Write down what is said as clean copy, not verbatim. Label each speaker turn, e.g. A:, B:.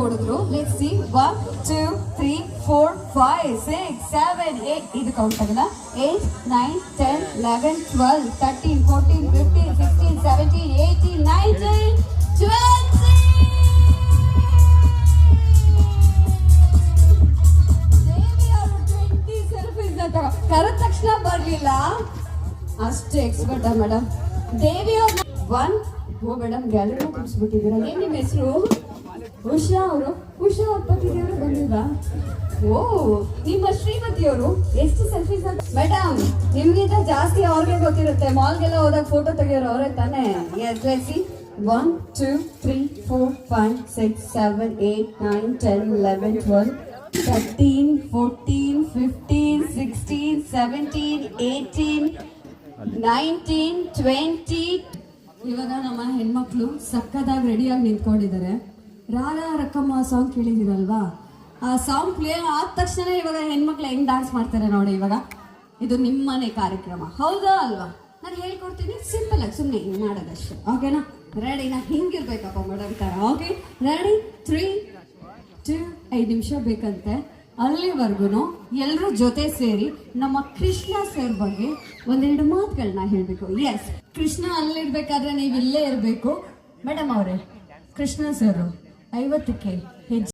A: ಓಡಿದ್ರು. Let's see 1 2 3 4 5 6 7 8 ಇದು count ಆಗಲ್ಲ. 8 9 10 11 12 13 14 15 16 17 18 19 20 ದೇವಿ ಅವರು 20 ಸೆಲ್ಫೀಸ್ ಕರೆದ ತಕ್ಷಣ ಬರ್ಲಿಲ್ಲ. ಅಷ್ಟು ಎಕ್ಸ್ಪರ್ಟ್ ಮೇಡಮ್ ದೇವಿ ಅವರು. 1 ಓ ಮೇಡಮ್ ಗ್ಯಾಲರಿ ತುಂಬಿಸ್ಬಿಟ್ಟಿದ್ದೀರಾ. ಏನ್ ನಿಮ್ಮ ಹೆಸರು? ಉಷಾ ಅವರು. ಉಷಾ ಅವ್ರ ಪತಿದೇವರು ಬಂದಿದ್ರಾ? ಓ ನಿಮ್ಮ ಶ್ರೀಮತಿಯವರು ಎಷ್ಟು ಸೆಲ್ಫೀಸ್ ಮೇಡಮ್? ನಿಮ್ಗಿಂತ ಜಾಸ್ತಿ ಅವ್ರಿಗೆ ಗೊತ್ತಿರುತ್ತೆ. ಮಾಲ್ಗೆಲ್ಲ ಹೋದಾಗ ಫೋಟೋ ತೆಗಿಯೋರು ಅವರೇ ತಾನೇ? Yes let's see 1 2 3 4 5 6 7 8 9 10 11 12 13 14 15 16 17 18 19 20. ಇವಾಗ ನಮ್ಮ ಹೆಣ್ಮಕ್ಳು ಸಕ್ಕದಾಗಿ ರೆಡಿಯಾಗಿ ನಿಂತ್ಕೊಂಡಿದ್ದಾರೆ. ರಾಗ ರಕ್ಕಮ್ಮ ಸಾಂಗ್ ಕೇಳಿದಿರಲ್ವಾ? ಆ ಸಾಂಗ್ ಪ್ಲೇ ಆದ ತಕ್ಷಣ ಇವಾಗ ಹೆಣ್ಮಕ್ಳು ಹೆಂಗ್ ಡಾನ್ಸ್ ಮಾಡ್ತಾರೆ ನೋಡಿ. ಇವಾಗ ಇದು ನಿಮ್ಮನೆ ಕಾರ್ಯಕ್ರಮ ಹೌದಾ ಅಲ್ವಾ? ನಾನು ಹೇಳ್ಕೊಡ್ತೀನಿ, ಸಿಂಪಲ್ ಆಗಿ ಸುಮ್ಮನೆ ಹಿಂಗೆ ಮಾಡೋದಷ್ಟೇ. ಓಕೆನಾ? ರೆಡಿನಾ? ಹಿಂಗಿರ್ಬೇಕಪ್ಪ ಮೇಡಮ್ ತರ. Okay ready? 3 2 5 ನಿಮಿಷ ಬೇಕಂತೆ. ಅಲ್ಲಿವರೆಗೂ ಎಲ್ಲರೂ ಜೊತೆ ಸೇರಿ ನಮ್ಮ ಕೃಷ್ಣ ಸರ್ ಬಗ್ಗೆ ಒಂದೆರಡು ಮಾತುಗಳನ್ನ ಹೇಳಬೇಕು. ಎಸ್, ಕೃಷ್ಣ ಅಲ್ಲಿರ್ಬೇಕಾದ್ರೆ ನೀವು ಇಲ್ಲೇ ಇರಬೇಕು. ಮೇಡಮ್ ಅವರೇ, ಕೃಷ್ಣ ಸರ್ 50ಕ್ಕೆ